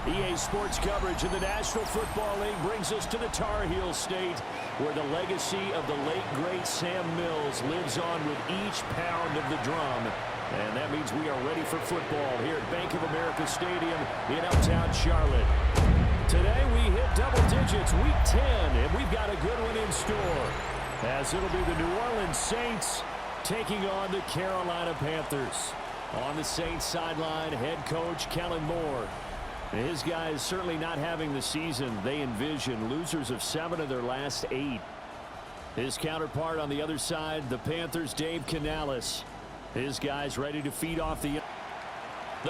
EA Sports coverage of the National Football League brings us to the Tar Heel State, where the legacy of the late, great Sam Mills lives on with each pound of the drum. And that means we are ready for football here at Bank of America Stadium in uptown Charlotte. Today we hit double digits, Week 10, and we've got a good one in store, as it'll be the New Orleans Saints taking on the Carolina Panthers. On the Saints sideline, head coach Kellen Moore. His guys certainly not having the season they envision, losers of 7 of their last 8. His counterpart on the other side, the Panthers' Dave Canales. His guys ready to feed off the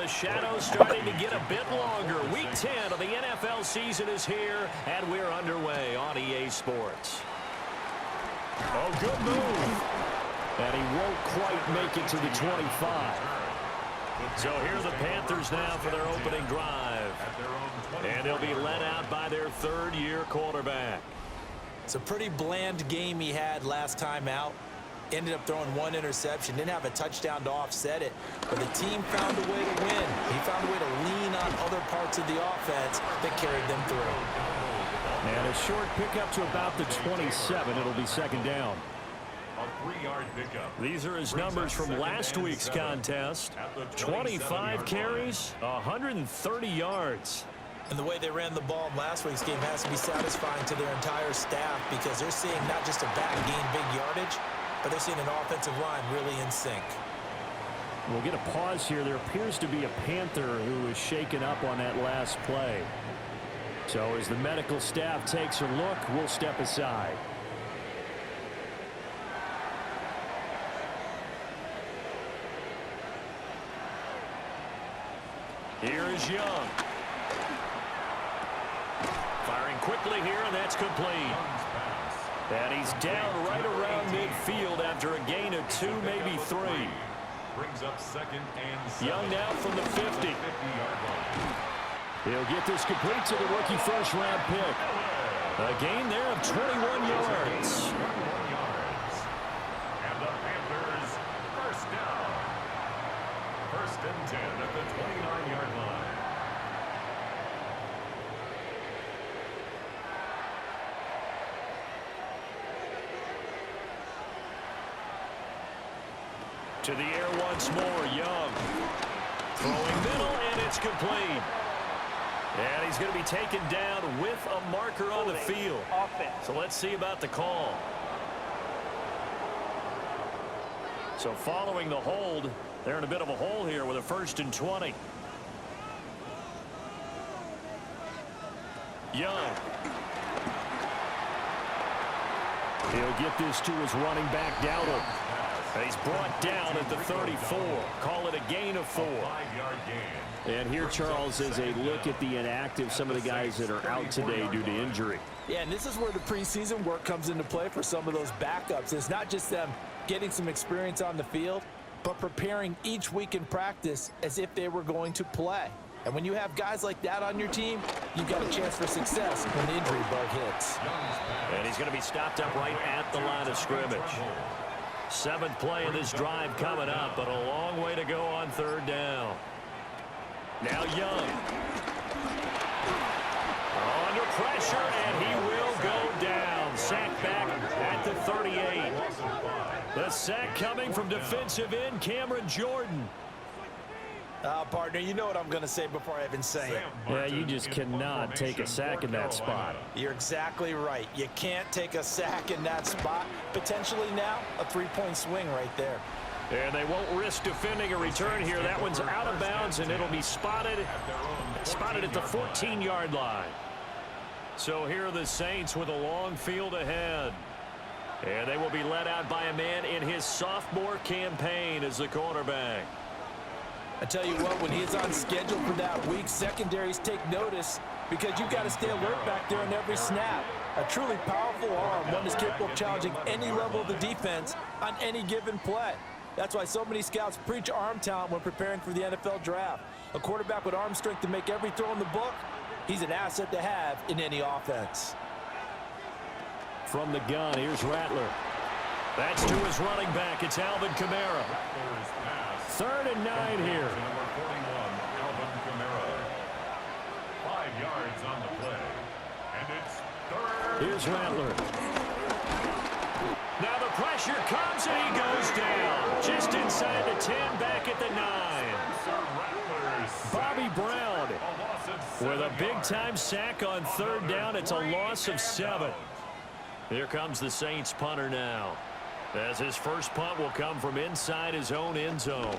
shadows starting to get a bit longer. Week 10 of the NFL season is here, and we're underway on EA Sports. Oh, good move. And he won't quite make it to the 25. So here are the Panthers now for their opening drive. And they'll be led out by their third-year quarterback. It's a pretty bland game he had last time out. Ended up throwing 1 interception. Didn't have a touchdown to offset it. But the team found a way to win. He found a way to lean on other parts of the offense that carried them through. And a short pickup to about the 27. It'll be second down. A 3-yard pickup. These are his numbers from last week's contest. 25 carries, 130 yards. And the way they ran the ball in last week's game has to be satisfying to their entire staff, because they're seeing not just a back gain big yardage, but they're seeing an offensive line really in sync. We'll get a pause here. There appears to be a Panther who is shaken up on that last play. So as the medical staff takes a look, we'll step aside. Here is Young. Firing quickly here, and that's complete. And he's down right around midfield after a gain of 2, maybe 3. Brings up second and 7. Young now from the 50. He'll get this complete to the rookie first-round pick. A gain there of 21 yards. And the Panthers first down. First and 10 at the 29-yard line. To the air once more, Young. Throwing middle, and it's complete. And he's going to be taken down with a marker on the field. So let's see about the call. So following the hold, they're in a bit of a hole here with a 1st and 20. Young. He'll get this to his running back, Dowdle. He's brought down at the 34. Call it a gain of 4. 5-yard gain. And here, Charles, is a look at the inactive, some of the guys that are out today due to injury. Yeah, and this is where the preseason work comes into play for some of those backups. It's not just them getting some experience on the field, but preparing each week in practice as if they were going to play. And when you have guys like that on your team, you've got a chance for success when the injury bug hits. And he's going to be stopped up right at the line of scrimmage. 7th play of this drive coming up, but a long way to go on 3rd down. Now Young. Under pressure, and he will go down. Sack back at the 38. The sack coming from defensive end Cameron Jordan. Partner, you know what I'm going to say before I even say it. Yeah, you just cannot take a sack in that spot. You're exactly right. You can't take a sack in that spot. Potentially now a 3-point swing right there. And they won't risk defending a return here. That one's out of bounds, and it'll be spotted at the 14-yard line. So here are the Saints with a long field ahead. And they will be led out by a man in his sophomore campaign as the quarterback. I tell you what, when he is on schedule for that week, secondaries take notice, because you've got to stay alert back there on every snap. A truly powerful arm, one is capable of challenging any level of the defense on any given play. That's why so many scouts preach arm talent when preparing for the NFL draft. A quarterback with arm strength to make every throw in the book, he's an asset to have in any offense. From the gun, here's Rattler. That's to his running back. It's Alvin Kamara. 3rd and 9 here. Here's Rattler. Now the pressure comes and he goes down. Just inside the 10, back at the 9. Bobby Brown with a big-time sack on third down. It's a loss of 7. Here comes the Saints punter now, as his first punt will come from inside his own end zone.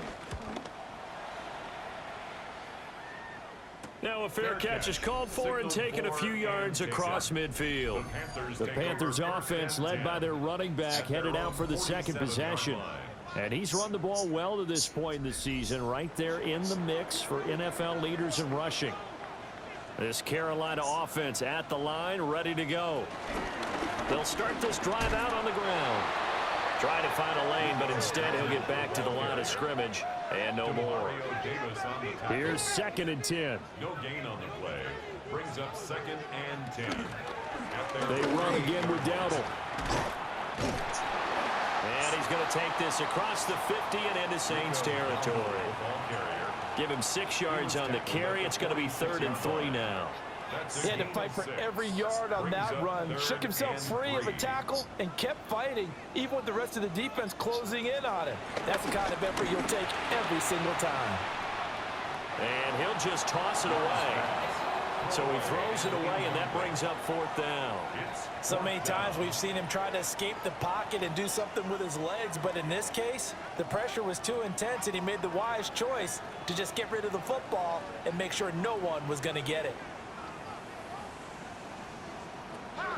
Now a fair catch is called for and taken a few yards across midfield. The Panthers offense, led by their running back, headed out for the second possession. And he's run the ball well to this point in the season, right there in the mix for NFL leaders in rushing. This Carolina offense at the line, ready to go. They'll start this drive out on the ground. Trying to find a lane, but instead he'll get back to the line of scrimmage and no more. Here's 2nd and 10. No gain on the play. Brings up 2nd and 10. They run again with Dowdle. And he's going to take this across the 50 and into Saints territory. Give him 6 yards on the carry. It's going to be 3rd and 3 now. He had to fight for every yard on that run. Shook himself free of a tackle and kept fighting, even with the rest of the defense closing in on him. That's the kind of effort you'll take every single time. And he'll just toss it away. So he throws it away, and that brings up 4th down. So many times we've seen him try to escape the pocket and do something with his legs, but in this case, the pressure was too intense, and he made the wise choice to just get rid of the football and make sure no one was going to get it.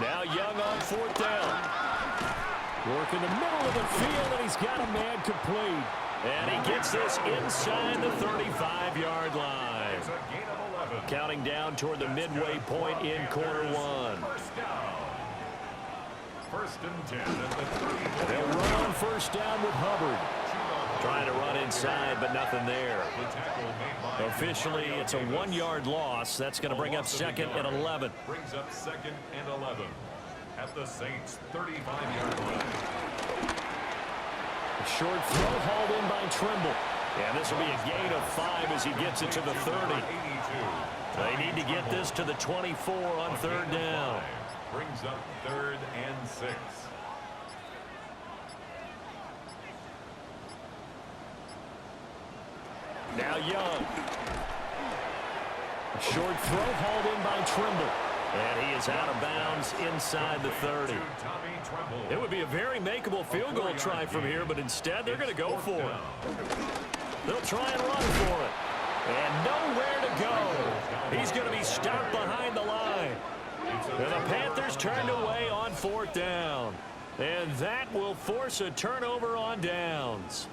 Now Young on 4th down. Work in the middle of the field, and he's got a man complete. And he gets this inside the 35-yard line. Counting down toward the midway point in quarter 1. First and 10 at the 30. They'll run on 1st down with Hubbard. Trying to run inside, but nothing there. Officially, it's a 1-yard loss. That's going to bring up 2nd and 11. Brings up 2nd and 11 at the Saints' 35-yard line. A short throw hauled in by Trimble. And this will be a gain of 5 as he gets it to the 30. They need to get this to the 24 on 3rd down. Brings up 3rd and 6. Now Young. A short throw hauled in by Trimble. And he is out of bounds inside the 30. It would be a very makeable field goal try from here, but instead they're going to go for it. They'll try and run for it. And nowhere to go. He's going to be stopped behind the line. And the Panthers turned away on 4th down. And that will force a turnover on downs.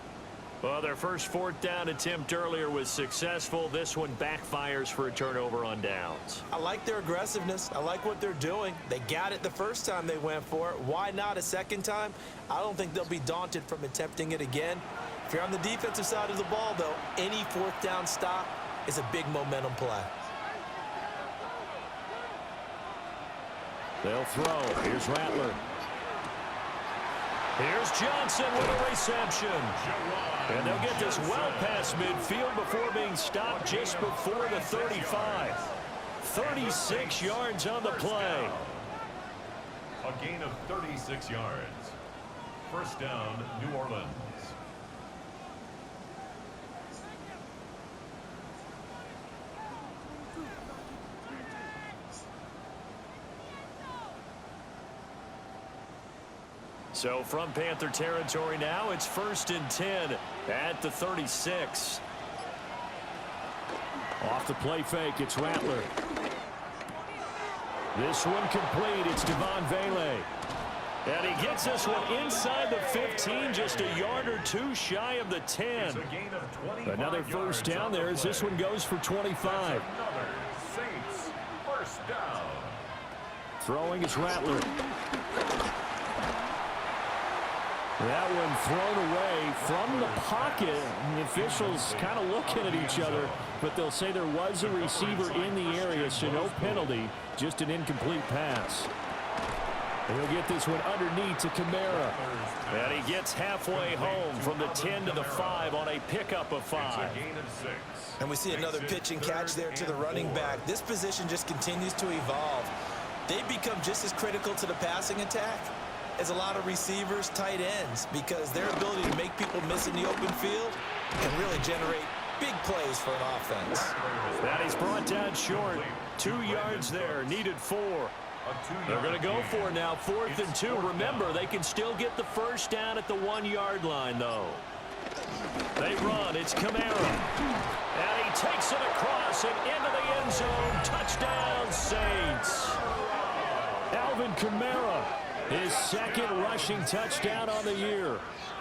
Well, their first 4th down attempt earlier was successful. This one backfires for a turnover on downs. I like their aggressiveness. I like what they're doing. They got it the first time they went for it. Why not a second time? I don't think they'll be daunted from attempting it again. If you're on the defensive side of the ball, though, any 4th down stop is a big momentum play. They'll throw. Here's Rattler. Here's Johnson with a reception. And they'll get this well past midfield before being stopped just before the 35. 36 yards on the play. A gain of 36 yards. First down, New Orleans. So from Panther territory now, it's 1st and 10 at the 36. Off the play fake, it's Rattler. This one complete, it's Devon Vele. And he gets this one inside the 15, just a yard or 2 shy of the 10. Another first down there as this one goes for 25. Saints first down. Throwing is Rattler. That one thrown away from the pocket. The officials kind of looking at each other, but they'll say there was a receiver in the area, so no penalty, just an incomplete pass. And he'll get this one underneath to Kamara. And he gets halfway home from the 10 to the 5 on a pickup of 5. And we see another pitch and catch there to the running back. This position just continues to evolve. they become just as critical to the passing attack as a lot of receivers, tight ends, because their ability to make people miss in the open field can really generate big plays for an offense. That he's brought down short. 2 yards there, needed 4. They're going to go for it now, 4th and 2. Remember, they can still get the first down at the 1-yard line, though. They run. It's Kamara. And he takes it across and into the end zone. Touchdown, Saints. Alvin Kamara, his 2nd rushing touchdown on the year.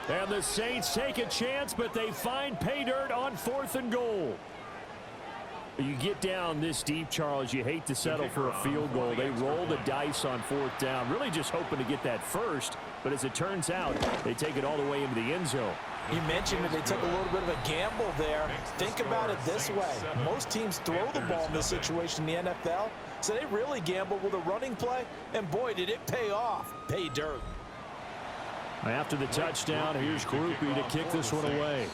And the Saints take a chance, but they find pay dirt on 4th and goal. You get down this deep, Charles, you hate to settle for a field goal. They roll the dice on 4th down, really just hoping to get that first. But as it turns out, they take it all the way into the end zone. You mentioned that they took a little bit of a gamble there. Think about it this way. Most teams throw the ball in this situation in the NFL, so they really gamble with a running play, and boy, did it pay off. Pay dirt. After the touchdown, here's Groupie to kick this one away.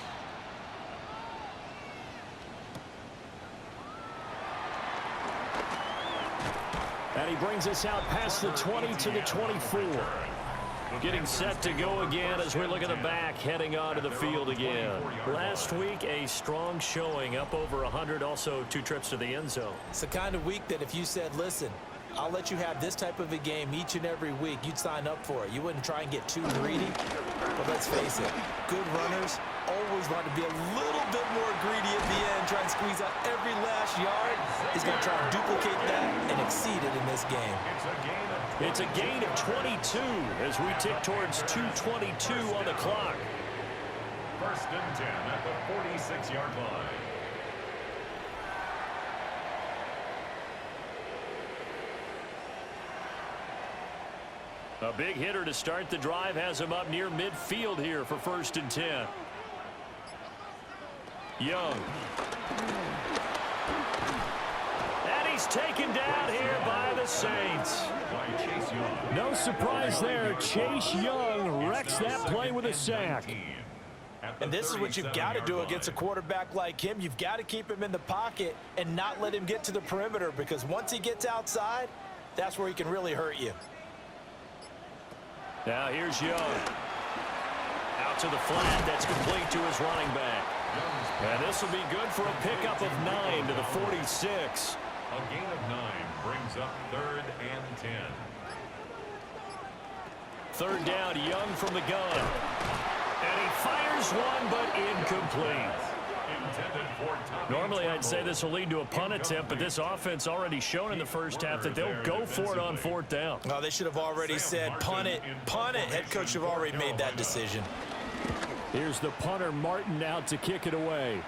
And he brings us out past the 20 to the 24. Getting set to go again as we look at the back, heading onto the field again. Last week, a strong showing, up over 100, also 2 trips to the end zone. It's the kind of week that if you said, listen, I'll let you have this type of a game each and every week, you'd sign up for it. You wouldn't try and get too greedy. But let's face it, good runners always want to be a little bit more greedy at the end, try and squeeze out every last yard. He's going to try and duplicate that and exceed it in this game. It's a gain of 22 as we tick towards 2:22 on the clock. 1st and 10 at the 46-yard line. A big hitter to start the drive has him up near midfield here for 1st and 10. Young. And he's taken down here by the Saints. No surprise there. Chase Young wrecks that play with a sack. And this is what you've got to do against a quarterback like him. You've got to keep him in the pocket and not let him get to the perimeter, because once he gets outside, that's where he can really hurt you. Now here's Young. Out to the flat. That's complete to his running back. And this will be good for a pickup of 9 to the 46. A gain of 9 brings up 3rd and 10. 3rd down, Young from the gun. And he fires one, but incomplete. Normally, I'd say this will lead to a punt attempt, but this offense already shown in the first half that they'll go for it on 4th down. Well, they should have already said punt it, punt it. Head coach should have already made that decision. Here's the punter, Martin, out to kick it away.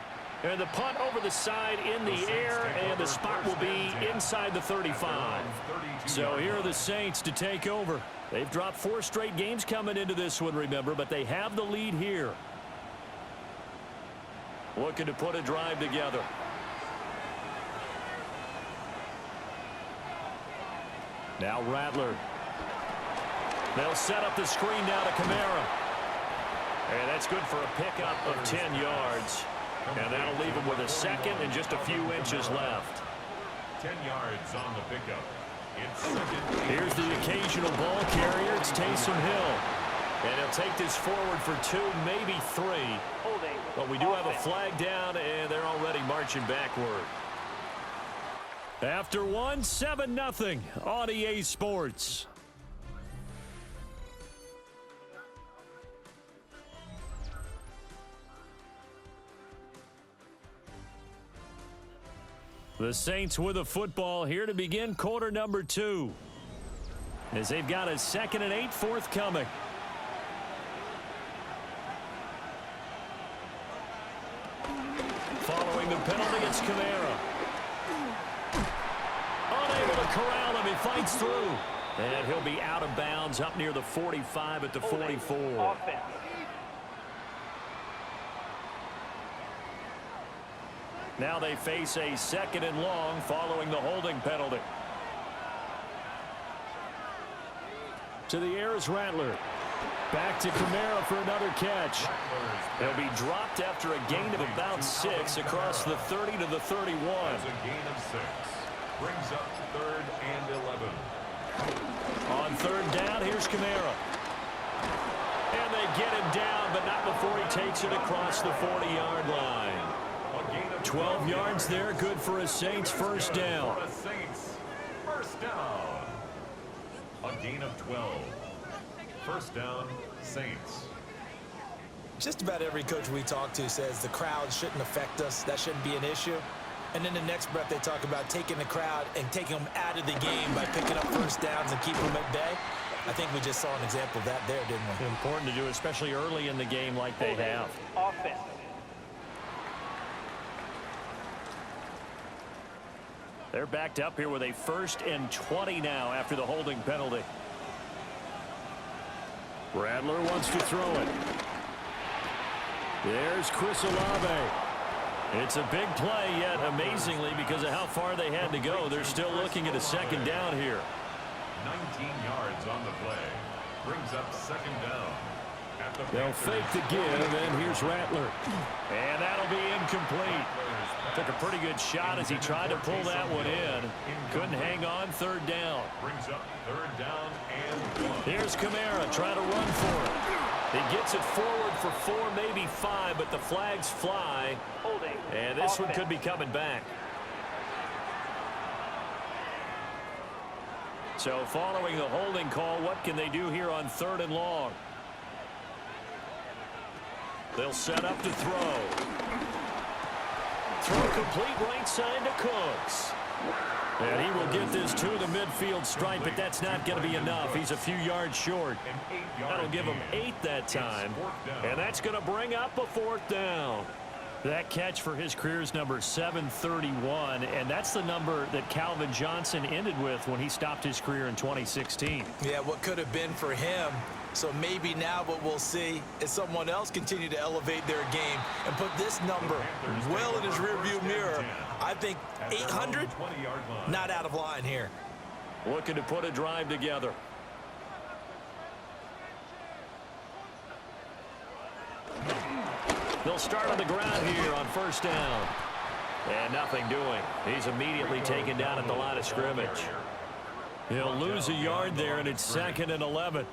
And the punt over the side in the air, and the spot will be inside the 35. So here are the Saints to take over. They've dropped 4 straight games coming into this one, remember, but they have the lead here. Looking to put a drive together. Now Rattler. They'll set up the screen now to Kamara. And that's good for a pickup of 10 yards. And that'll leave him with a 2nd and just a few inches left. 10 yards on the pickup. It's 2nd. Here's the occasional ball carrier. It's Taysom Hill. And he'll take this forward for 2, maybe 3. But we do have a flag down, and they're already marching backward. After 1, 7-0 on EA Sports. The Saints with a football here to begin quarter number 2. As they've got a 2nd and 8 forthcoming. Following the penalty, it's Kamara. Unable to corral him, he fights through. And he'll be out of bounds up near the 45 at the 44. Now they face a 2nd and long following the holding penalty. To the air is Rattler. Back to Kamara for another catch. He'll be dropped after a gain of about 6 across the 30 to the 31. That's a gain of 6. Brings up 3rd and 11. On third down, here's Kamara. And they get him down, but not before he takes it across the 40-yard line. 12 yards there, good for a Saints first down. First down. A gain of 12. First down, Saints. Just about every coach we talk to says the crowd shouldn't affect us. That shouldn't be an issue. And in the next breath, they talk about taking the crowd and taking them out of the game by picking up first downs and keeping them at bay. I think we just saw an example of that there, didn't we? Important to do, especially early in the game like they have. Offense. They're backed up here with a 1st and 20 now after the holding penalty. Rattler wants to throw it. There's Chris Olave. It's a big play, yet amazingly, because of how far they had to go, they're still looking at a second down here. 19 yards on the play. Brings up second down. They'll fake the give, and here's Rattler. And that'll be incomplete. Took a pretty good shot as he tried to pull that one in. Couldn't hang on, third down. Brings up third down and 1. Here's Kamara trying to run for it. He gets it forward for 4, maybe 5, but the flags fly. Holding. And this one could be coming back. So following the holding call, what can they do here on 3rd and long? They'll set up to throw. Throw complete right side to Cooks. And he will get this to the midfield stripe, but that's not going to be enough. He's a few yards short. That'll give him 8 that time. And that's going to bring up a 4th down. That catch for his career is number 731, and that's the number that Calvin Johnson ended with when he stopped his career in 2016. Yeah, what could have been for him. So maybe now what we'll see is someone else continue to elevate their game and put this number well in his rearview mirror. I think 800, not out of line here. Looking to put a drive together. They'll start on the ground here on first down. And nothing doing. He's immediately taken down at the line of scrimmage. He'll lose a yard there, and it's 2nd and 11.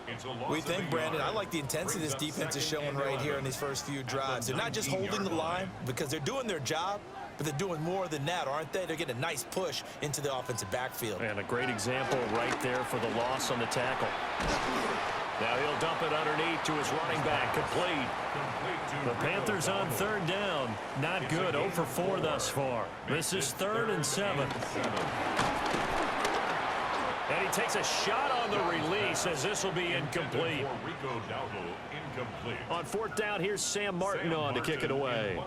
We think, Brandon, I like the intensity this defense is showing right here in these first few drives. They're not just holding the line because they're doing their job, but they're doing more than that, aren't they? They're getting a nice push into the offensive backfield. And a great example right there for the loss on the tackle. Now he'll dump it underneath to his running back, complete. The Panthers on 3rd down. Not good, 0 for 4 thus far. This is 3rd and 7. And he takes a shot on the release as this will be incomplete. On 4th down, here's Sam Martin on to kick it away.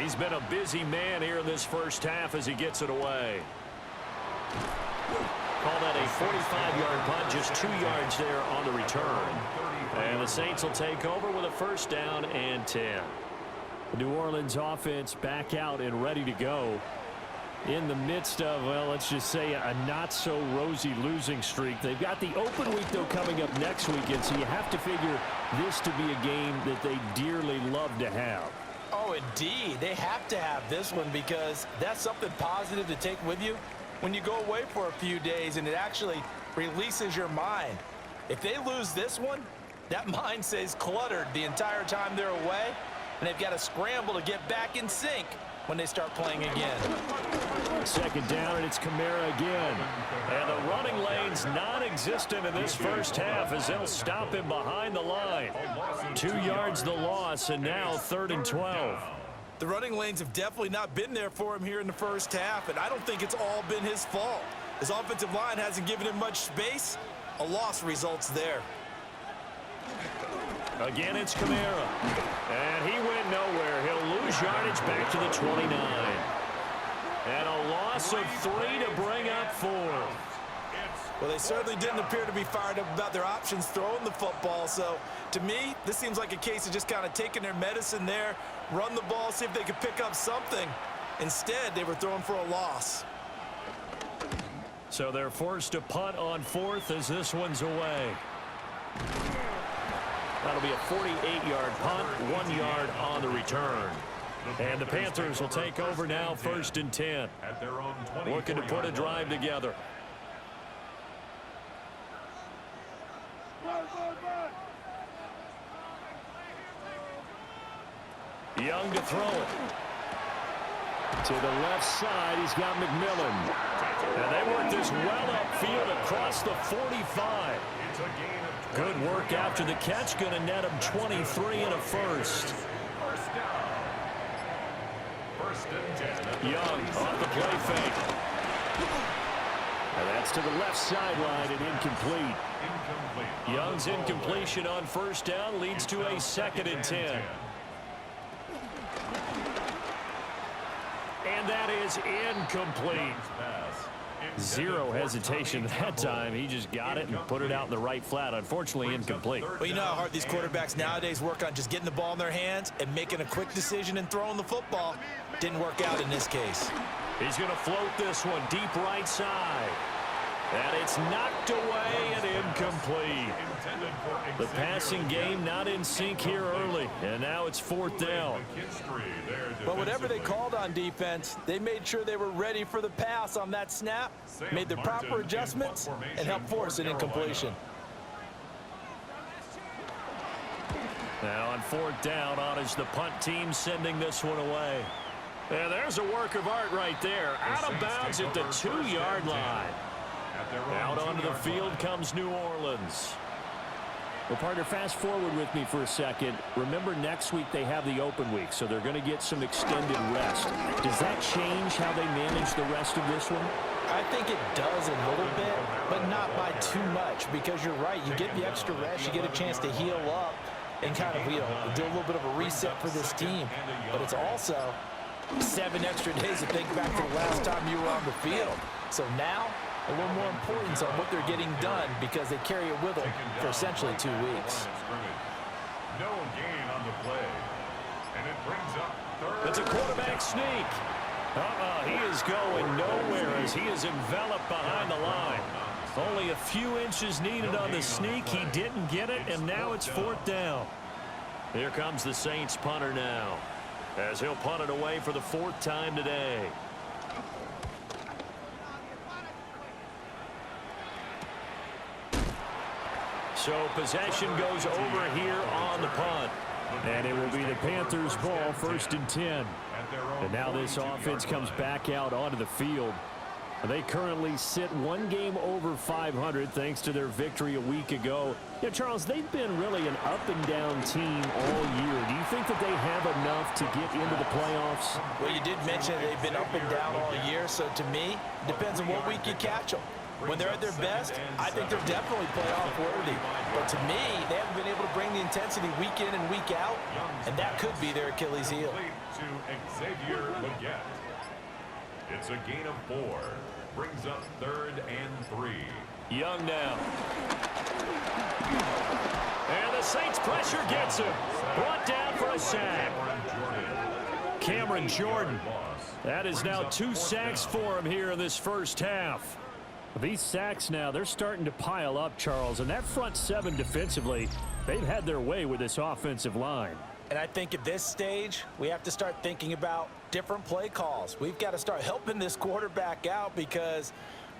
He's been a busy man here in this first half as he gets it away. Call that a 45-yard punt, just 2 yards there on the return. And the Saints will take over with a 1st down and 10. The New Orleans offense back out and ready to go in the midst of, well, let's just say a not-so-rosy losing streak. They've got the open week, though, coming up next weekend, so you have to figure this to be a game that they dearly love to have. Oh, indeed. They have to have this one because that's something positive to take with you when you go away for a few days, and it actually releases your mind. If they lose this one, that mind stays cluttered the entire time they're away, and they've got to scramble to get back in sync when they start playing again. 2nd down, and it's Kamara again. And the running lane's non-existent in this first half as they'll stop him behind the line. 2 yards the loss, and now 3rd and 12. The running lanes have definitely not been there for him here in the first half, and I don't think it's all been his fault. His offensive line hasn't given him much space. A loss results there. Again, it's Kamara. And he went nowhere. He'll lose yardage back to the 29. And a loss of 3 to bring up 4. Well, they certainly didn't appear to be fired up about their options throwing the football. So, to me, this seems like a case of just kind of taking their medicine there, run the ball, see if they could pick up something. Instead, they were throwing for a loss. So they're forced to punt on 4th as this one's away. That'll be a 48-yard punt, 1 yard on the return. And the Panthers will take over now, 1st and 10. At their own Looking to put a drive together. Young to throw it. To the left side, he's got McMillan. And they work this well upfield across the 45. It's a gain of 20. Good work after the catch. Going to net him 23 and a first. First down. 1st and 10. Young off the play fake. And that's to the left sideline and incomplete. Young's incompletion on 1st down leads to a 2nd and 10. And that is incomplete. Zero hesitation that time. He just got it and put it out in the right flat. Unfortunately, incomplete. Well, you know how hard these quarterbacks nowadays work on just getting the ball in their hands and making a quick decision and throwing the football. Didn't work out in this case. He's going to float this one deep right side. And it's knocked away and incomplete. The passing game not in sync here early. And now it's 4th down. But whatever they called on defense, they made sure they were ready for the pass on that snap, made the proper adjustments, and helped force an incompletion. Now on 4th down, on is the punt team sending this one away. And there's a work of art right there. Out of bounds at the 2-yard line. Out onto the field comes New Orleans. Well, partner, fast forward with me for a second. Remember, next week they have the open week, so they're going to get some extended rest. Does that change how they manage the rest of this one? I think it does a little bit, but not by too much, because you're right. You get the extra rest, you get a chance to heal up and kind of, do a little bit of a reset for this team. But it's also 7 extra days to think back to the last time you were on the field. So now, a little more importance on what they're getting done because they carry it with them for essentially 2 weeks. No gain on the play. And it brings up 3rd. It's a quarterback sneak. He is going nowhere as he is enveloped behind the line. Only a few inches needed on the sneak. He didn't get it, and now it's 4th down. Here comes the Saints punter now, as he'll punt it away for the 4th time today. So possession goes over here on the punt. And it will be the Panthers' ball, 1st and 10. And now this offense comes back out onto the field. They currently sit 1 game over 500 thanks to their victory a week ago. Yeah, Charles, they've been really an up-and-down team all year. Do you think that they have enough to get into the playoffs? Well, you did mention they've been up and down all year, so to me, it depends on what week you catch them. When they're at their best, I think they're definitely playoff worthy. But to me, they haven't been able to bring the intensity week in and week out, and that could be their Achilles heel. It's a gain of 4. Brings up 3rd and 3. Young now. And the Saints pressure gets him. Brought down for a sack. Cameron Jordan. That is now 2 sacks for him here in this first half. These sacks now, they're starting to pile up, Charles. And that front 7 defensively, they've had their way with this offensive line. And I think at this stage, we have to start thinking about different play calls. We've got to start helping this quarterback out because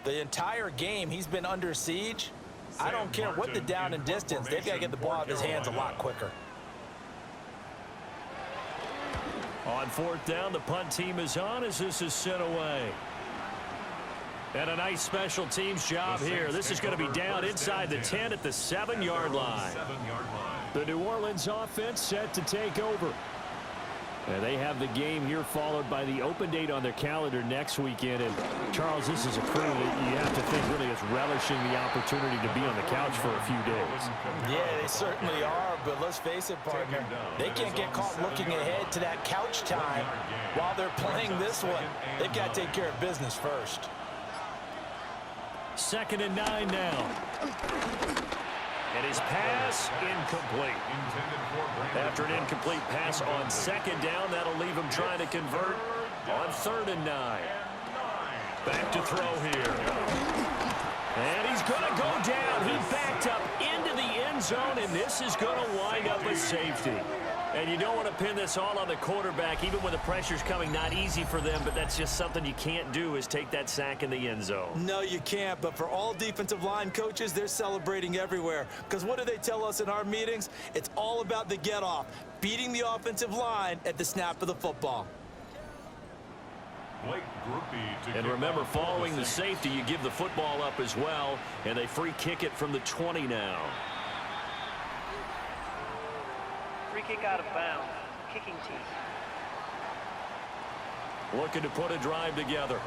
the entire game he's been under siege. I don't care what the down and distance, they've got to get the ball out of his hands a lot quicker. On 4th down, the punt team is on as this is sent away. And a nice special teams job here. This is going to be down inside the 10 at the 7-yard line. The New Orleans offense set to take over. And they have the game here followed by the open date on their calendar next weekend. And Charles, this is a crew that you have to think really is relishing the opportunity to be on the couch for a few days. Yeah, they certainly are, but let's face it, partner. They can't get caught looking ahead to that couch time while they're playing this one. They've got to take care of business first. 2nd and 9 now. And his pass incomplete. After an incomplete pass on 2nd down, that'll leave him trying to convert on 3rd and 9. Back to throw here. And he's going to go down. He backed up into the end zone, and this is going to wind up a safety. And you don't want to pin this all on the quarterback, even when the pressure's coming. Not easy for them, but that's just something you can't do, is take that sack in the end zone. No, you can't. But for all defensive line coaches, they're celebrating everywhere. Because what do they tell us in our meetings? It's all about the get-off, beating the offensive line at the snap of the football. And remember, following the safety, you give the football up as well, and they free kick it from the 20 now. Free kick out of bounds. Kicking team. Looking to put a drive together.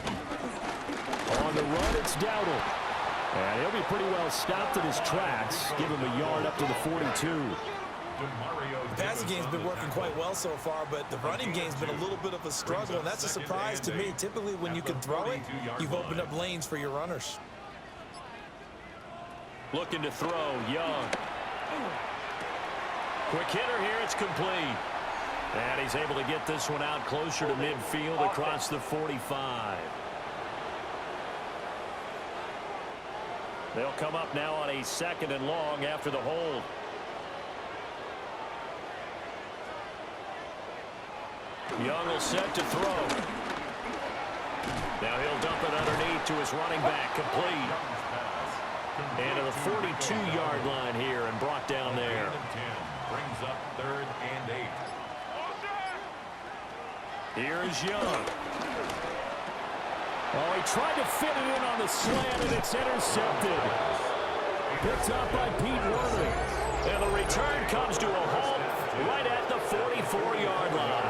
On the run, it's Dowdle. And he'll be pretty well stopped in his tracks. Give him a yard up to the 42. The passing game's been working quite well so far, but the running game's been a little bit of a struggle, and that's a surprise to me. Typically, when you can throw it, you've opened up lanes for your runners. Looking to throw, Young. Quick hitter here, it's complete. And he's able to get this one out closer to midfield across the 45. They'll come up now on a 2nd and long after the hold. Young will set to throw. Now he'll dump it underneath to his running back, complete. And to the 42-yard line here and brought down there. Brings up 3rd and 8. Here is Young. Oh, he tried to fit it in on the slant, and it's intercepted. Picked up by Pete Werner. And the return comes to a halt right at the 44-yard line.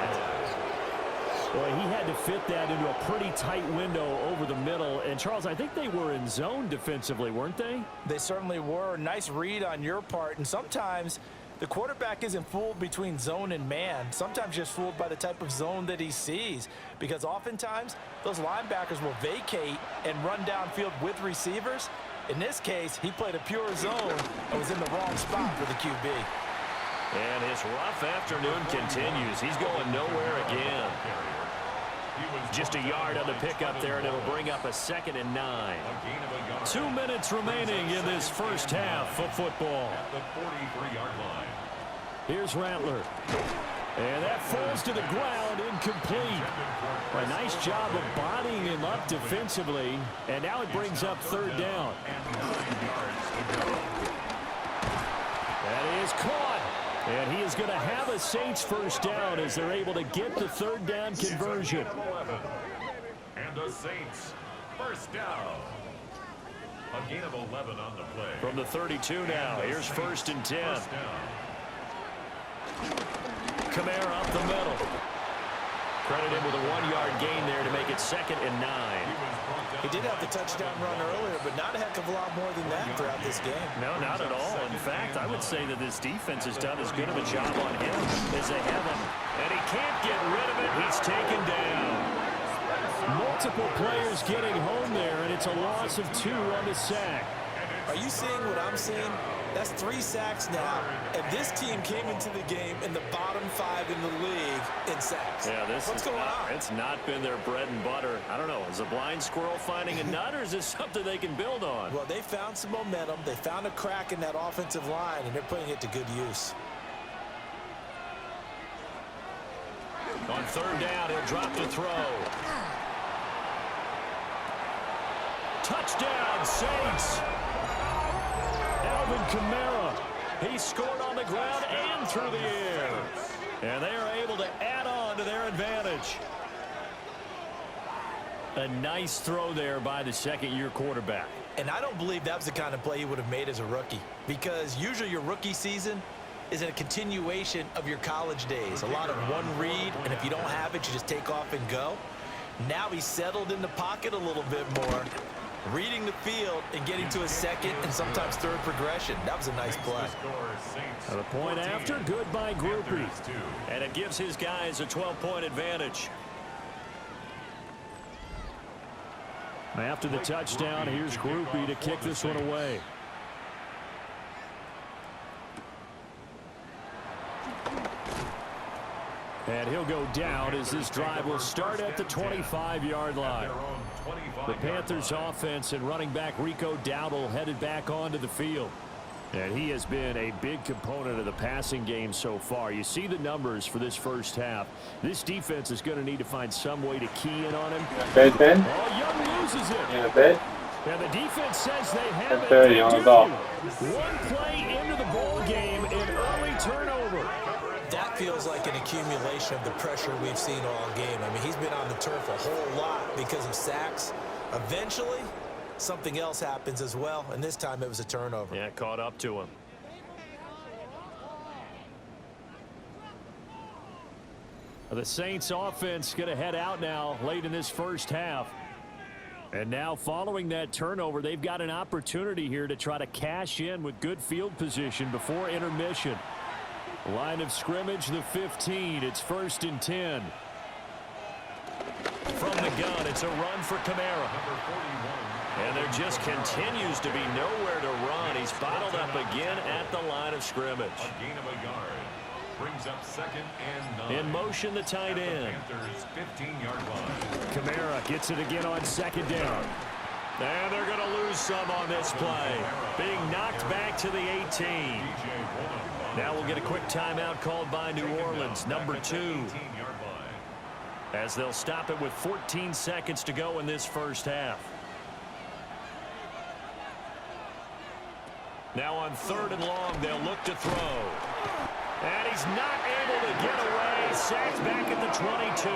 Boy, he had to fit that into a pretty tight window over the middle. And, Charles, I think they were in zone defensively, weren't they? They certainly were. Nice read on your part. And sometimes the quarterback isn't fooled between zone and man. Sometimes just fooled by the type of zone that he sees. Because oftentimes, those linebackers will vacate and run downfield with receivers. In this case, he played a pure zone and was in the wrong spot for the QB. And his rough afternoon continues. He's going nowhere again. Just a yard on the pickup there, and it'll bring up a 2nd and 9. 2 minutes remaining in this first half of football. At the 43-yard line. Here's Rattler. And that falls to the ground, incomplete. A nice job of bodying him up defensively. And now it brings up 3rd down. That is caught. And he is going to have a Saints first down as they're able to get the 3rd down conversion. And the Saints first down. A gain of 11 on the play. From the 32 now, here's 1st and 10. Kamara up the middle. Credit him with a 1-yard gain there to make it 2nd and 9. He did have the touchdown run earlier, but not a heck of a lot more than that throughout this game. No, not at all. In fact, I would say that this defense has done as good of a job on him as they have him. And he can't get rid of it. He's taken down. Multiple players getting home there, and it's a loss of 2 on the sack. Are you seeing what I'm seeing? That's 3 sacks now, and this team came into the game in the bottom 5 in the league in sacks. Yeah, What's going on? It's not been their bread and butter. I don't know. Is a blind squirrel finding a nut, or is this something they can build on? Well, they found some momentum. They found a crack in that offensive line, and they're putting it to good use. On 3rd down, he'll drop to throw. Touchdown, Saints. Alvin Kamara. He scored on the ground and through the air. And they are able to add on to their advantage. A nice throw there by the 2nd-year quarterback. And I don't believe that was the kind of play he would have made as a rookie. Because usually your rookie season is a continuation of your college days. A lot of one read, and if you don't have it, you just take off and go. Now he's settled in the pocket a little bit more, reading the field and getting to a 2nd and sometimes 3rd progression. That was a nice play. The point after, good by Groupie. And it gives his guys a 12-point advantage. After the touchdown, here's Groupie to kick this one away. And he'll go down as this drive will start at the 25-yard line. The Panthers offense and running back Rico Dowdle headed back onto the field. And he has been a big component of the passing game so far. You see the numbers for this first half. This defense is going to need to find some way to key in on him. Bad Ben? Oh, Young loses it. Yeah, bad. And the defense says they have it. Very on the off. One play into the ball game, an early turnover. That feels like an accumulation of the pressure we've seen all game. I mean, he's been on the turf a whole lot because of sacks. Eventually, something else happens as well, and this time it was a turnover. Yeah, caught up to him. The Saints offense going to head out now late in this first half. And now following that turnover, they've got an opportunity here to try to cash in with good field position before intermission. Line of scrimmage, the 15. It's 1st and 10. From the gun, it's a run for Kamara. And there just continues to be nowhere to run. He's bottled up again at the line of scrimmage. A gain of a yard. Brings up 2nd and 9. In motion, the tight end. Panthers 15-yard line. Kamara gets it again on 2nd down. And they're going to lose some on this play. Being knocked back to the 18. Now we'll get a quick timeout called by New Orleans, number 2. As they'll stop it with 14 seconds to go in this first half. Now on 3rd and long, they'll look to throw. And he's not able to get away. Sacked back at the 22.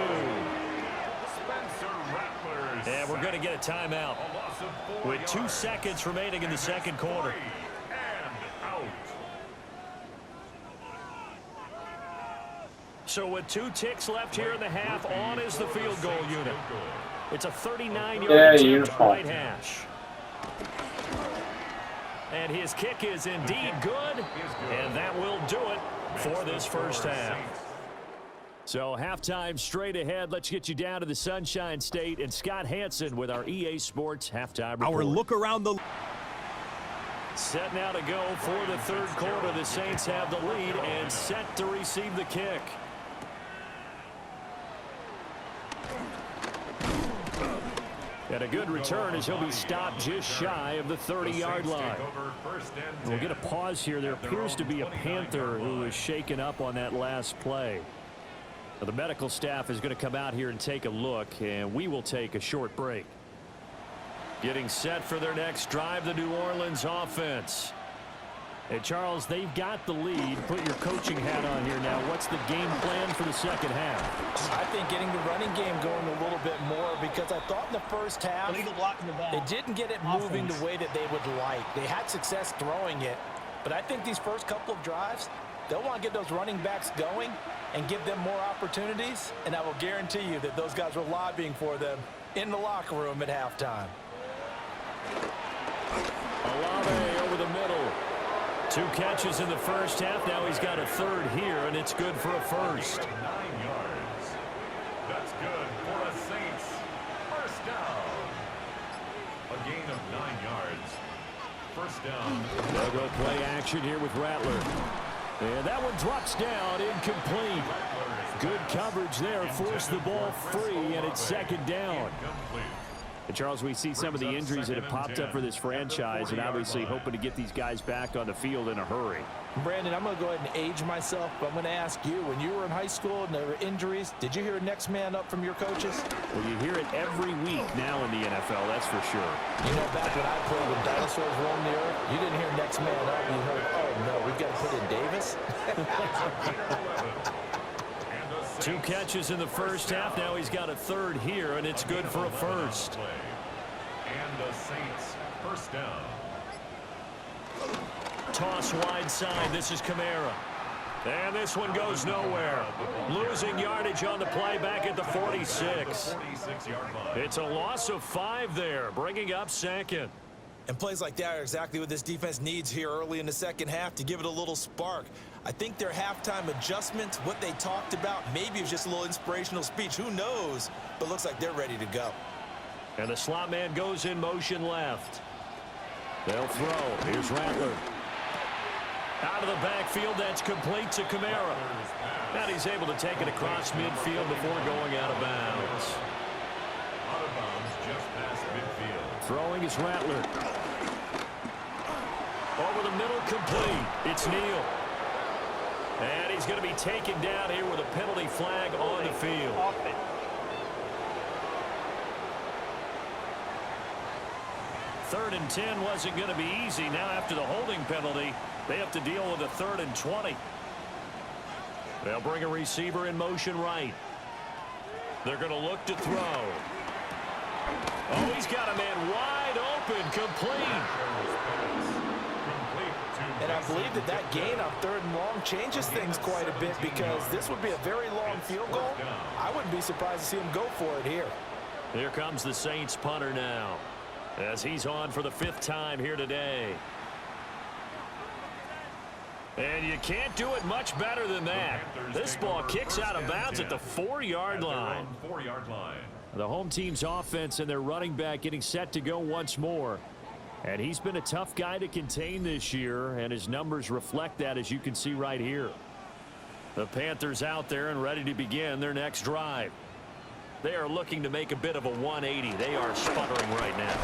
And we're going to get a timeout with 2 seconds remaining in the second quarter. So with 2 ticks left here in the half, on is the field goal unit. It's a 39-yard attempt right hash. And his kick is indeed good, and that will do it for this first half. So halftime straight ahead. Let's get you down to the Sunshine State and Scott Hansen with our EA Sports halftime report. Our look around the... Set now to go for the third quarter. The Saints have the lead and set to receive the kick. And a good return as he'll be stopped just shy of the 30-yard line. We'll get a pause here. There appears to be a Panther who is shaken up on that last play. Now, the medical staff is going to come out here and take a look, and we will take a short break. Getting set for their next drive, the New Orleans offense. Hey, Charles, they've got the lead. Put your coaching hat on here now. What's the game plan for the second half? I think getting the running game going a little bit more, because I thought in the first half they didn't get it moving the way that they would like. They had success throwing it, but I think these first couple of drives, they'll want to get those running backs going and give them more opportunities, and I will guarantee you that those guys were lobbying for them in the locker room at halftime. Olave over the middle. 2 catches in the first half. Now he's got a 3rd here, and it's good for a first. 9 yards. That's good for a Saints first down. A gain of 9 yards. First down. They'll go play action here with Rattler. And that one drops down, incomplete. Good coverage there, forced the ball free, and it's 2nd down. And Charles, we see some of the injuries that have popped up for this franchise, and obviously hoping to get these guys back on the field in a hurry. Brandon, I'm going to go ahead and age myself, but I'm going to ask you, when you were in high school and there were injuries, did you hear next man up from your coaches? Well, you hear it every week now in the NFL, that's for sure. You know, back when I played when dinosaurs roamed the earth, you didn't hear next man up. You heard, oh, no, we've got to put in Davis. 2 catches in the first half. Now he's got a 3rd here, and it's good for a first. And the Saints first down. Toss wide side. This is Kamara. And this one goes nowhere. Losing yardage on the play back at the 46. It's a loss of 5 there, bringing up 2nd. And plays like that are exactly what this defense needs here early in the second half to give it a little spark. I think their halftime adjustments, what they talked about, maybe it was just a little inspirational speech. Who knows? But looks like they're ready to go. And the slot man goes in motion left. They'll throw. Here's Rattler. Out of the backfield, that's complete to Kamara. And he's able to take it across midfield before going out of bounds. Out of bounds, just past midfield. Throwing is Rattler. Over the middle, complete. It's Neal. And he's going to be taken down here with a penalty flag on the field. Third and 10 wasn't going to be easy. Now after the holding penalty, they have to deal with a 3rd and 20. They'll bring a receiver in motion right. They're going to look to throw. Oh, he's got a man wide open, complete. And I believe that gain on 3rd and long changes things quite a bit, because this would be a very long field goal. I wouldn't be surprised to see him go for it here. Here comes the Saints punter now, as he's on for the 5th time here today. And you can't do it much better than that. This ball kicks out of bounds at the 4-yard line. The home team's offense and their running back getting set to go once more. And he's been a tough guy to contain this year, and his numbers reflect that, as you can see right here. The Panthers out there and ready to begin their next drive. They are looking to make a bit of a 180. They are sputtering right now.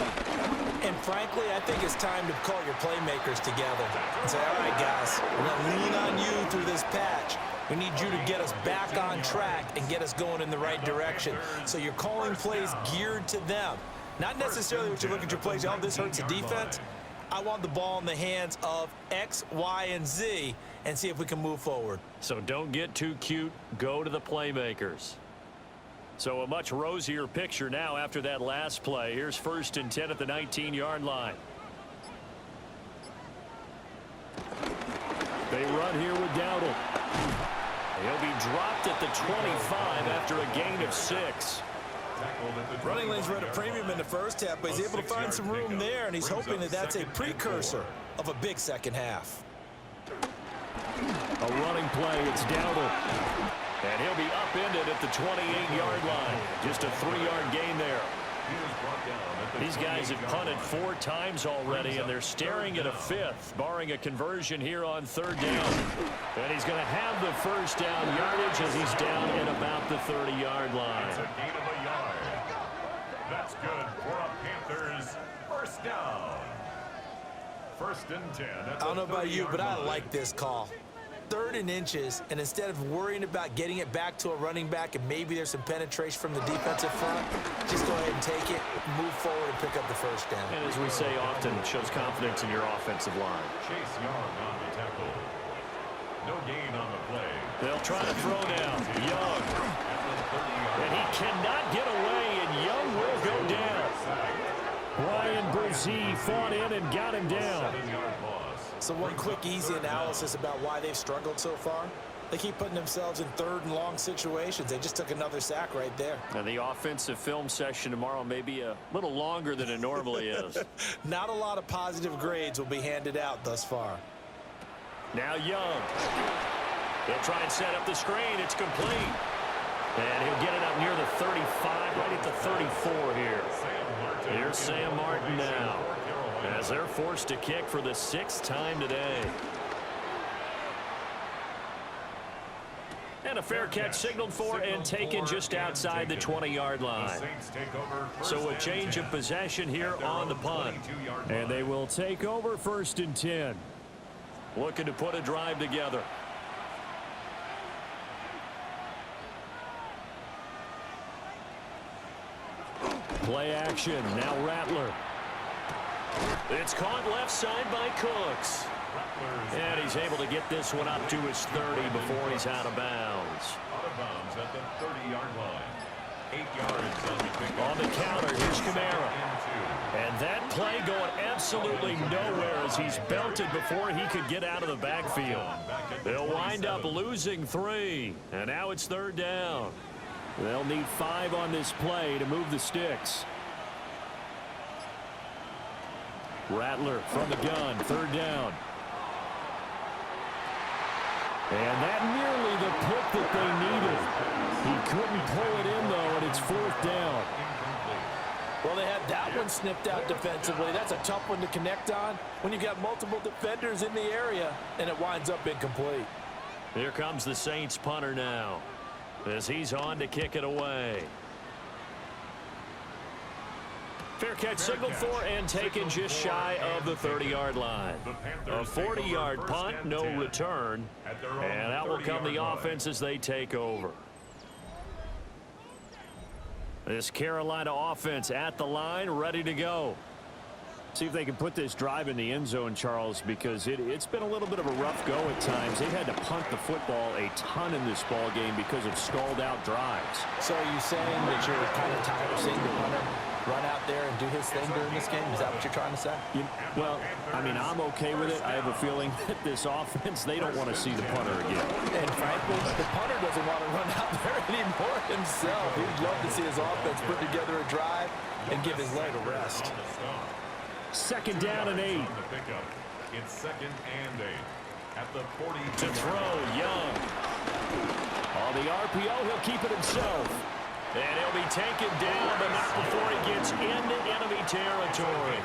And frankly, I think it's time to call your playmakers together and say, all right, guys, we're going to lean on you through this patch. We need you to get us back on track and get us going in the right direction. So you're calling plays geared to them. Not necessarily what you look at your plays, oh, this hurts the defense. I want the ball in the hands of X, Y, and Z and see if we can move forward. So don't get too cute. Go to the playmakers. So a much rosier picture now after that last play. Here's 1st and 10 at the 19-yard line. They run here with Dowdle. He'll be dropped at the 25 after a gain of 6. Running lanes were at a premium in the first half, but he's able to find some room there, and he's hoping that that's a precursor of a big second half. A running play, it's Dowdle. And he'll be upended at the 28-yard line. Just a 3-yard gain there. These guys have punted 4 times already, and they're staring at a 5th, barring a conversion here on 3rd down. And he's going to have the 1st down yardage as he's down at about the 30-yard line. It's a gain of a yard. That's good for a Panthers 1st down. 1st and 10. I don't know about you, but I like this call. 3rd and inches, and instead of worrying about getting it back to a running back and maybe there's some penetration from the defensive front, just go ahead and take it, move forward, and pick up the 1st down. And as we say often, it shows confidence in your offensive line. Chase Young on the tackle. No gain on the play. They'll try to throw down. Young. And he cannot get away, and Young will go down. Brian Brzee fought in and got him down. 7-yard loss. So one quick, easy analysis about why they've struggled so far. They keep putting themselves in 3rd and long situations. They just took another sack right there. And the offensive film session tomorrow may be a little longer than it normally is. Not a lot of positive grades will be handed out thus far. Now Young. They'll try and set up the screen. It's complete. And he'll get it up near the 35, right at the 34 here. Here's Sam Martin now, as they're forced to kick for the 6th time today. And a fair catch signaled for and taken just outside the 20-yard line. So a change of possession here on the punt. And they will take over 1st and 10. Looking to put a drive together. Play action. Now Rattler. It's caught left side by Cooks. And he's able to get this one up to his 30 before he's out of bounds. Out of bounds at the 30-yard line. 8 yards on the pickup. On the counter, here's Kamara. And that play going absolutely nowhere as he's belted before he could get out of the backfield. They'll wind up losing 3. And now it's 3rd down. They'll need 5 on this play to move the sticks. Rattler from the gun, 3rd down. And that nearly the pick that they needed. He couldn't pull it in, though, and it's 4th down. Well, they had that one snipped out defensively. That's a tough one to connect on when you've got multiple defenders in the area, and it winds up incomplete. Here comes the Saints punter now, as he's on to kick it away. Fair catch signaled for and taken just shy of the 30-yard line. A 40-yard punt, no return. And that will come the offense as they take over. This Carolina offense at the line, ready to go. See if they can put this drive in the end zone, Charles, because it's been a little bit of a rough go at times. They've had to punt the football a ton in this ball game because of stalled-out drives. So are you saying that you're kind of tired of seeing the punter run out there and do his thing during this game? Is that what you're trying to say? Well, I mean, I'm okay with it. I have a feeling that this offense, they don't want to see the punter again. And frankly, the punter doesn't want to run out there anymore himself. He'd love to see his offense put together a drive and give his leg a rest. 2nd down and 8. It's 2nd and 8 at the 40. To throw, Young. On the RPO, he'll keep it himself. And he'll be taken down, but not before he gets into enemy territory.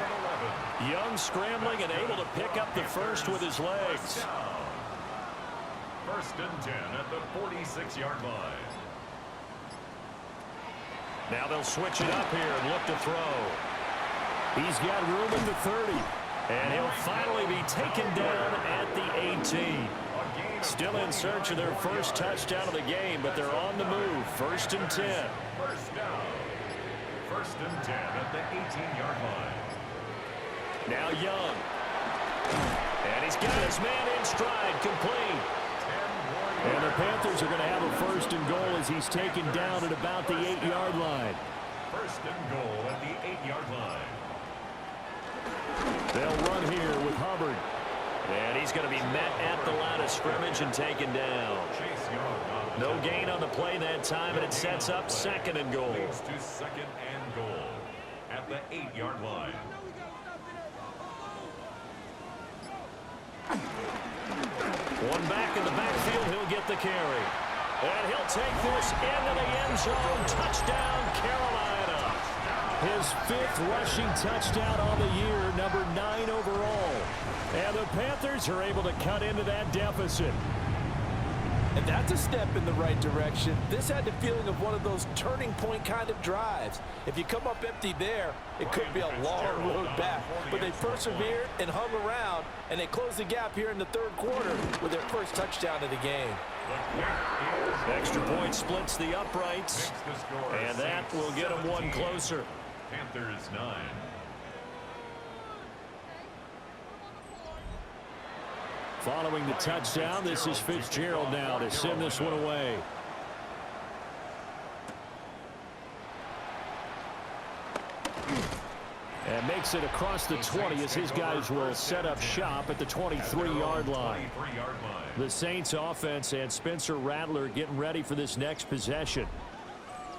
Young scrambling and able to pick up the first with his legs. 1st and 10 at the 46-yard line. Now they'll switch it up here and look to throw. He's got room at the 30. And he'll finally be taken down at the 18. Still in search of their first touchdown of the game, but they're on the move. 1st and 10. First down. 1st and 10 at the 18-yard line. Now Young. And he's got his man in stride, complete. And the Panthers are going to have a 1st and goal as he's taken down at about the 8-yard line. 1st and goal at the 8-yard line. They'll run here with Hubbard. And he's going to be met at the line of scrimmage and taken down. No gain on the play that time, and it sets up 2nd and goal. Leads to 2nd and goal at the 8-yard line. One back in the backfield, he'll get the carry. And he'll take this into the end zone. Touchdown, Carolina. His 5th rushing touchdown on the year, number 9 overall. And the Panthers are able to cut into that deficit. And that's a step in the right direction. This had the feeling of one of those turning point kind of drives. If you come up empty there, it could be a long road back. But they persevered and hung around, and they closed the gap here in the 3rd quarter with their first touchdown of the game. Extra point splits the uprights, and that will get them one closer. Panthers 9. Following the touchdown, this is Fitzgerald now to send this one away. And makes it across the 20 as his guys will set up shop at the 23-yard line. The Saints offense and Spencer Rattler getting ready for this next possession.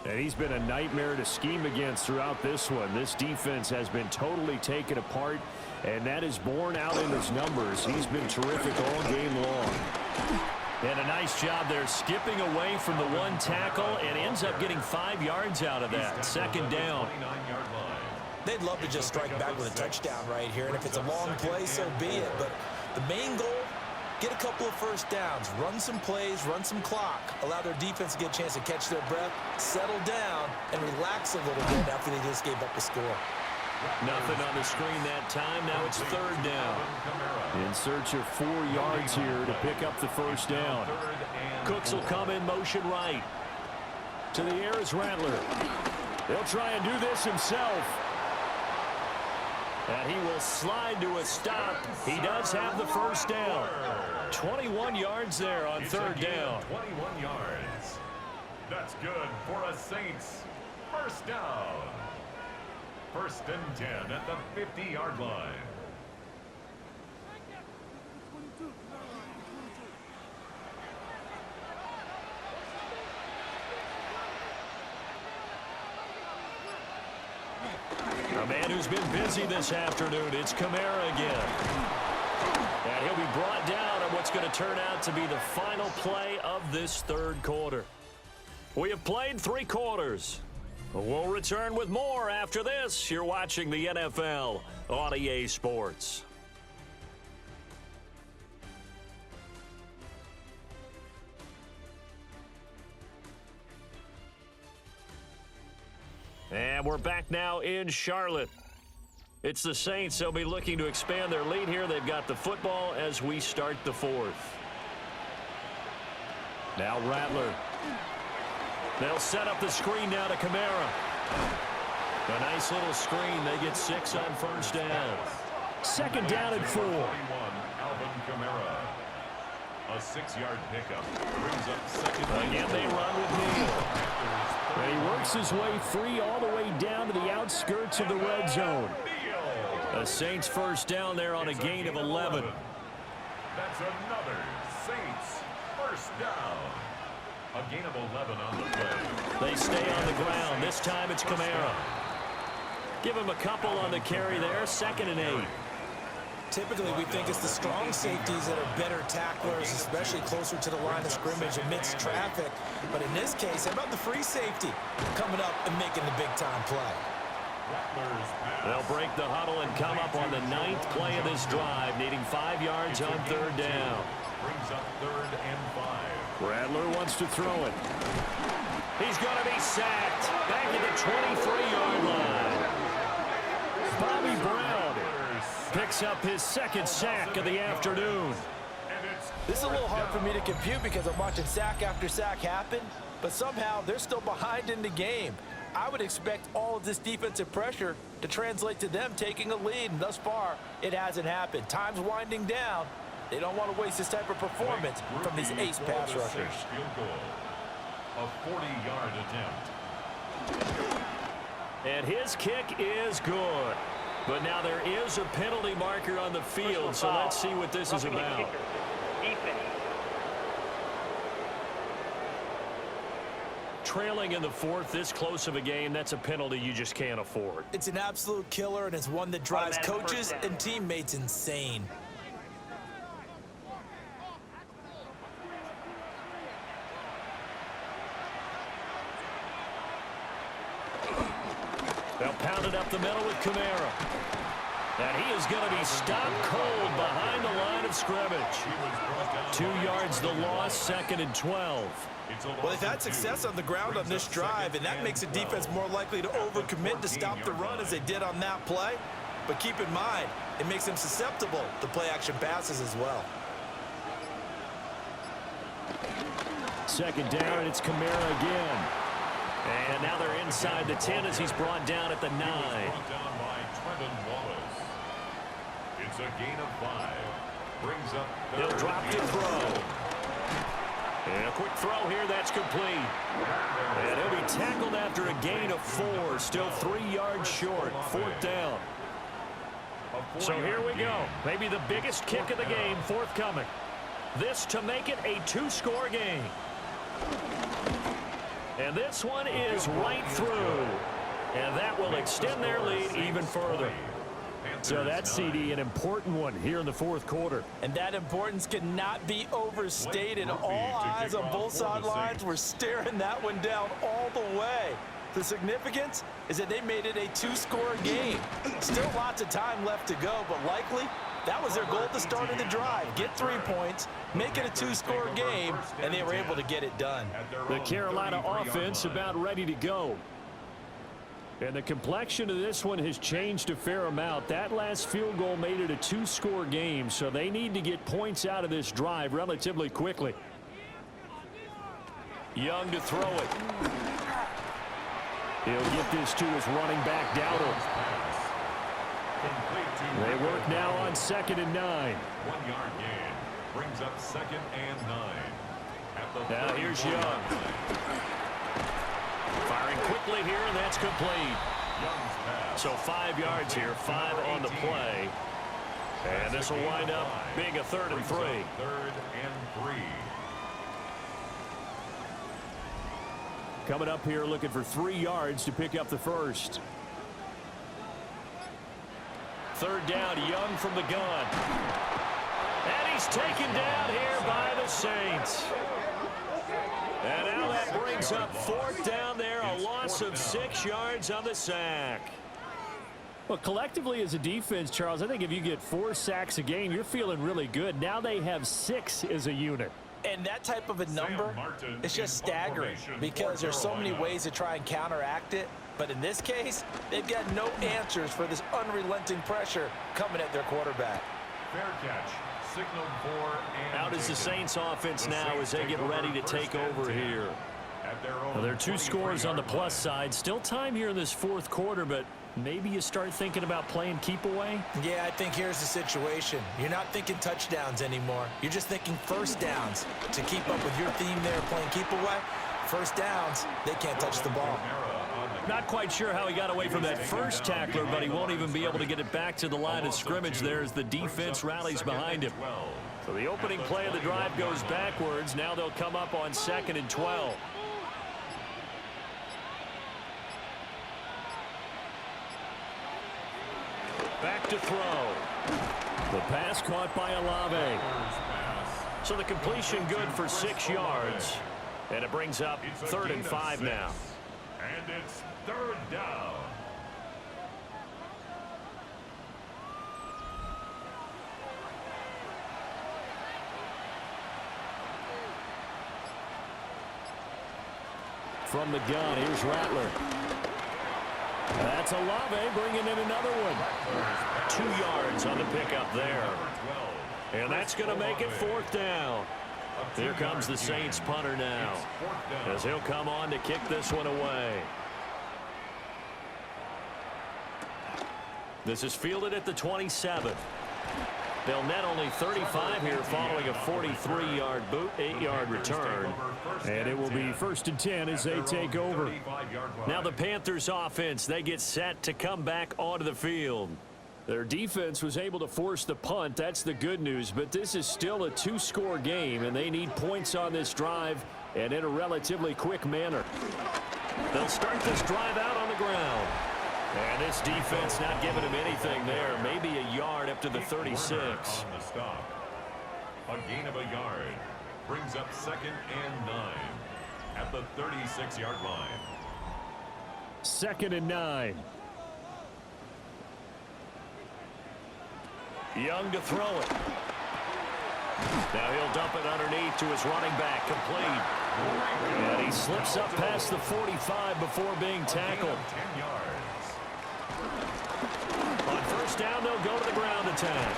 And he's been a nightmare to scheme against throughout this one. This defense has been totally taken apart, and that is borne out in his numbers. He's been terrific all game long. And a nice job there skipping away from the one tackle and ends up getting 5 yards out of that. 2nd down. They'd love to just strike back with a touchdown right here, and if it's a long play, so be it. But the main goal, get a couple of first downs, run some plays, run some clock, allow their defense to get a chance to catch their breath, settle down, and relax a little bit after they just gave up the score. Nothing on the screen that time. Now it's 3rd down. In search of 4 yards here to pick up the first down. Cooks will come in motion right. To the air is Rattler. He'll try and do this himself. And he will slide to a stop. He does have the first down. 21 yards there on 3rd down. 21 yards. That's good for a Saints first down. 1st and 10 at the 50-yard line. A man who's been busy this afternoon. It's Kamara again. And he'll be brought down on what's going to turn out to be the final play of this 3rd quarter. We have played 3 quarters. We'll return with more after this. You're watching the NFL on EA Sports. And And we're back now in Charlotte. It's the Saints. They'll be looking to expand their lead here. They've got the football as we start the fourth. Now Rattler. They'll set up the screen now to Kamara. A nice little screen. They get 6 on first down. Second down and 4. Alvin Kamara. A 6-yard pickup. Brings up second. Again, they run with Neal. And he works his way free all the way down to the outskirts of the red zone. A Saints first down there on a gain of 11. That's another Saints first down. A gain of 11 on the play. They stay on the ground. This time it's Kamara. Give him a couple on the carry there. 2nd and 8. Typically, we think it's the strong safeties that are better tacklers, especially closer to the line of scrimmage amidst traffic. But in this case, how about the free safety coming up and making the big-time play? They'll break the huddle and come up on the 9th play of this drive, needing 5 yards on 3rd down. Brings up 3rd and 5. Rattler wants to throw it. He's going to be sacked. Back at the 23-yard line. Bobby Brown picks up his 2nd sack of the afternoon. This is a little hard for me to compute because I'm watching sack after sack happen, but somehow they're still behind in the game. I would expect all of this defensive pressure to translate to them taking a lead, and thus far, it hasn't happened. Time's winding down. They don't want to waste this type of performance from these ace pass rushers. Field goal. A 40-yard attempt. And his kick is good. But now there is a penalty marker on the field, so let's see what this is about. Trailing in the 4th, this close of a game, that's a penalty you just can't afford. It's an absolute killer, and it's one that drives coaches and teammates insane. They'll pound it up the middle with Kamara. And he is going to be stopped cold behind the line of scrimmage. 2 yards the loss, 2nd and 12. Well, they've had success on the ground on this drive, and that makes a defense more likely to overcommit to stop the run as they did on that play. But keep in mind, it makes them susceptible to play-action passes as well. 2nd down, and it's Kamara again. And now they're inside the 10 as he's brought down at the 9. Brought down by Trenton Wallace. It's a gain of 5. Brings up 3rd. He'll drop to throw. And a quick throw here, that's complete. And he'll be tackled after a gain of 4. Still 3 yards short. 4th down. So here we go. Maybe the biggest kick of the game forthcoming. This to make it a 2-score game. And this one is right through. And that will extend their lead even further. So that's, CD, an important one here in the 4th quarter. And that importance cannot be overstated. All eyes on both sidelines were staring that one down all the way. The significance is that they made it a 2-score game. Still lots of time left to go, but likely that was their goal at the start of the drive. Get 3 points, make it a 2-score game, and they were able to get it done. The Carolina offense about ready to go. And the complexion of this one has changed a fair amount. That last field goal made it a 2-score game, so they need to get points out of this drive relatively quickly. Young to throw it. He'll get this to his running back, Dowdle. They work now on 2nd and 9. 1-yard gain. Brings up 2nd and 9. Now here's Young. Firing quickly here, and that's complete. So 5 yards here, 5 on the play. And this will wind up being a 3rd and 3. 3rd and 3. Coming up here looking for 3 yards to pick up the first. 3rd down, Young from the gun. And he's taken down here by the Saints. And now that brings up 4th down there, a loss of 6 yards on the sack. Well, collectively as a defense, Charles, I think if you get 4 sacks a game, you're feeling really good. Now they have 6 as a unit. And that type of a number, it's just staggering because there's so many ways to try and counteract it. But in this case, they've got no answers for this unrelenting pressure coming at their quarterback. Fair catch. Signaled for and How does the Saints offense now as they get ready to take over here? Well, there are 2 scores on the plus side. Still time here in this 4th quarter, but maybe you start thinking about playing keep away? Yeah, I think here's the situation. You're not thinking touchdowns anymore. You're just thinking first downs. To keep up with your theme there playing keep away, first downs, they can't touch the ball. Not quite sure how he got away from that first tackler, but he won't even be able to get it back to the line of scrimmage there as the defense rallies behind him. So the opening play of the drive goes backwards. Now they'll come up on 2nd and 12. Back to throw. The pass caught by Olave. So the completion good for 6 yards. And it brings up 3rd and 5 now. And it's 3rd down. From the gun, here's Rattler. That's Olave bringing in another one. 2 yards on the pickup there. And that's going to make it 4th down. Here comes the Saints punter now, as he'll come on to kick this one away. This is fielded at the 27. They'll net only 35 here following a 43-yard boot, 8-yard return. And it will be 1st and 10 as they take over. Now the Panthers offense, they get set to come back onto the field. Their defense was able to force the punt. That's the good news. But this is still a 2-score game, and they need points on this drive and in a relatively quick manner. They'll start this drive out on the ground. And this defense not giving him anything there. Maybe a yard up to the 36. On the stop. A gain of a yard. Brings up 2nd and 9 at the 36-yard line. 2nd and 9. Young to throw it. Now he'll dump it underneath to his running back, complete. And he slips up past the 45 before being tackled. 10 yards. On 1st down, they'll go to the ground attack.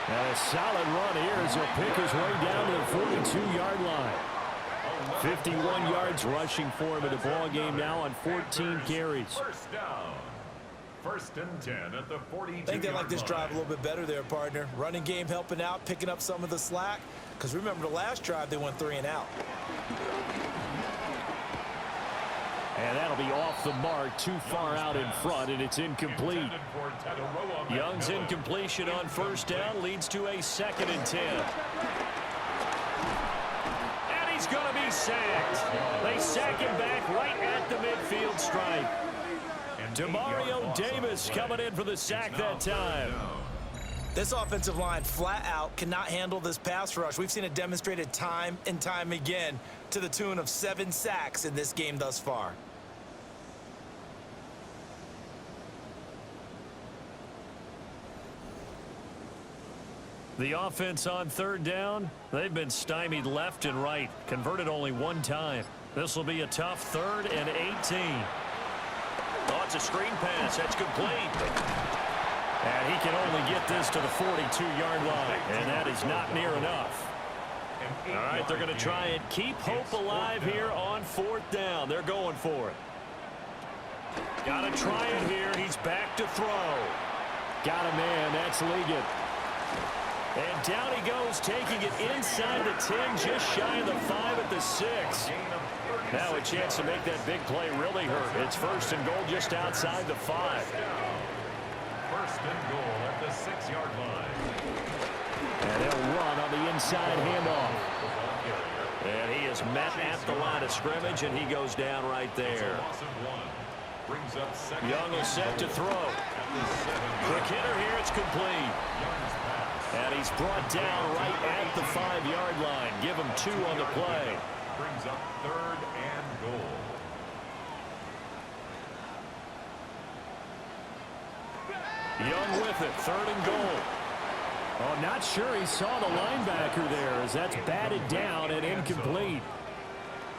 And a solid run here as he'll pick his way down to the 42-yard line. 51 yards rushing for him in the ball game now on 14 carries. 1st down. 1st and 10 at the 42. I think they like this drive a little bit better there, partner. Running game helping out, picking up some of the slack. Because remember, the last drive, they went 3 and out. And that'll be off the mark, too far out in front, and it's incomplete. Young's incompletion on 1st down leads to a 2nd and 10. And he's going to be sacked. They sack him back right at the midfield stripe. Demario Davis coming in for the sack that time. This offensive line flat out cannot handle this pass rush. We've seen it demonstrated time and time again to the tune of 7 sacks in this game thus far. The offense on 3rd down, they've been stymied left and right, converted only 1 time. This will be a tough 3rd and 18. Oh, it's a screen pass. That's complete. And he can only get this to the 42-yard line, and that is not near enough. All right, they're going to try and keep hope alive here on 4th down. They're going for it. Got to try it here. He's back to throw. Got a man. That's Ligon. And down he goes, taking it inside the 10, just shy of the 5 at the 6. Now a chance to make that big play really hurt. It's 1st and goal just outside the 5. 1st and goal at the 6-yard line. And they'll run on the inside handoff. And he is met at the line of scrimmage, and he goes down right there. Young is set to throw. Quick hitter here, it's complete. And he's brought down right at the 5-yard line. Give him 2 on the play. Brings up 3rd and goal. Young with it, 3rd and goal. Oh, not sure he saw the linebacker there as that's batted down and incomplete.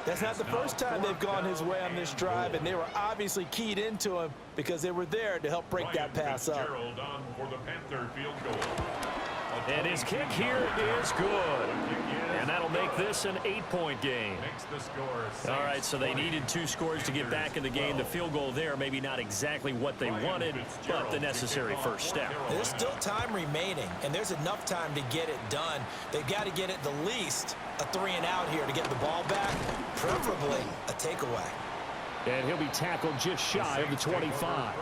That's not the first time they've gone his way on this drive, and they were obviously keyed into him because they were there to help break that pass up. On for the Panther field goal. And his kick here is good. And that'll make this an 8-point game. All right, so they needed 2 scores to get back in the game. The field goal there, maybe not exactly what they wanted, but the necessary first step. There's still time remaining, and there's enough time to get it done. They've got to get at the least a 3-and-out here to get the ball back, preferably a takeaway. And he'll be tackled just shy of the 25.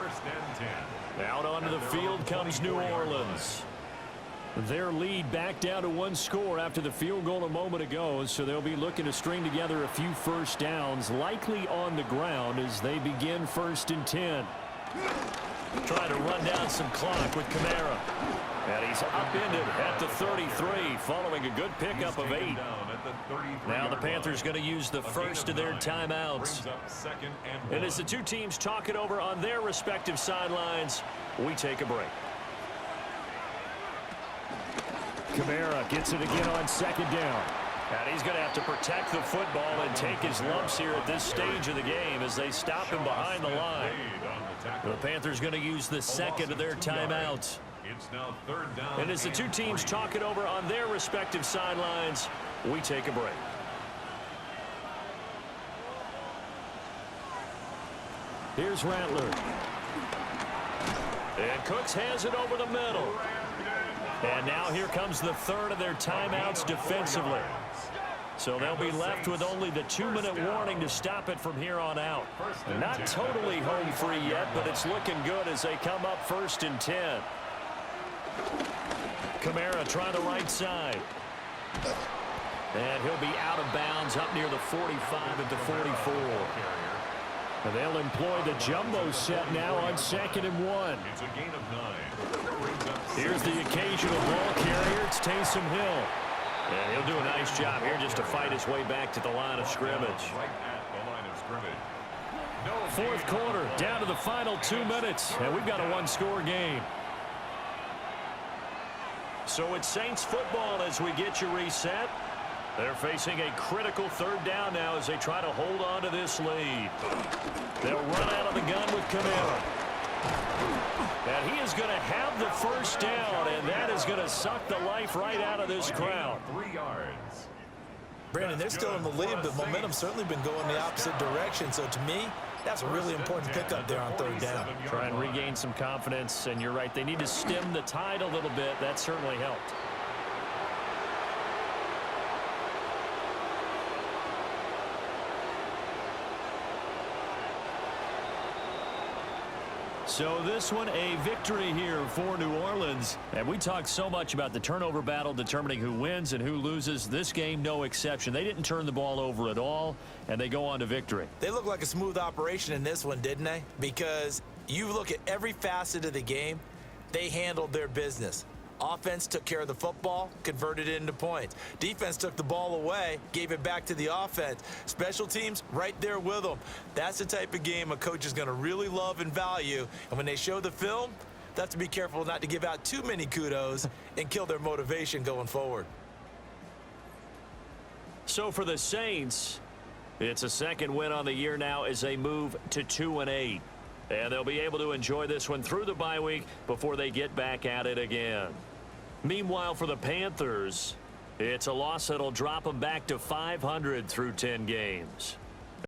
Out onto the field comes New Orleans. Their lead back down to 1 score after the field goal a moment ago, so they'll be looking to string together a few first downs, likely on the ground as they begin 1st and 10. Trying to run down some clock with Kamara. And he's upended at the 33 following a good pickup of 8. Now the Panthers going to use the first of their timeouts. And as the 2 teams talk it over on their respective sidelines, we take a break. Kamara gets it again on 2nd down. And he's going to have to protect the football and take his lumps here at this stage of the game as they stop him behind the line. The Panthers going to use the 2nd of their timeouts. And as the 2 teams talk it over on their respective sidelines, we take a break. Here's Rattler. And Cooks has it over the middle. And now here comes the 3rd of their timeouts defensively. So they'll be left with only the 2-minute warning to stop it from here on out. Not totally home free yet, but it's looking good as they come up 1st and 10. Kamara trying the right side. And he'll be out of bounds up near the 45 at the 44. And they'll employ the jumbo set now on 2nd and 1. It's a gain of 9. Here's the occasional ball carrier. It's Taysom Hill. And he'll do a nice job here just to fight his way back to the line of scrimmage. Right at the line of scrimmage. 4th quarter, down to the final 2 minutes. And we've got a 1-score game. So it's Saints football as we get you reset. They're facing a critical 3rd down now as they try to hold on to this lead. They'll run out of the gun with Kamara. And he is going to have the first down, and that is going to suck the life right out of this crowd. 3 yards. Brandon, they're still in the lead, but momentum's certainly been going the opposite direction. So to me, that's a really important pickup there on 3rd down. Try and regain some confidence, and you're right. They need to stem the tide a little bit. That certainly helped. So this one, a victory here for New Orleans. And we talked so much about the turnover battle determining who wins and who loses. This game, no exception. They didn't turn the ball over at all, and they go on to victory. They look like a smooth operation in this one, didn't they? Because you look at every facet of the game, they handled their business. Offense took care of the football, converted it into points. Defense took the ball away, gave it back to the offense. Special teams, right there with them. That's the type of game a coach is going to really love and value. And when they show the film, they have to be careful not to give out too many kudos and kill their motivation going forward. So for the Saints, it's a 2nd win on the year now as they move to 2-8. And they'll be able to enjoy this one through the bye week before they get back at it again. Meanwhile, for the Panthers, it's a loss that'll drop them back to 500 through 10 games.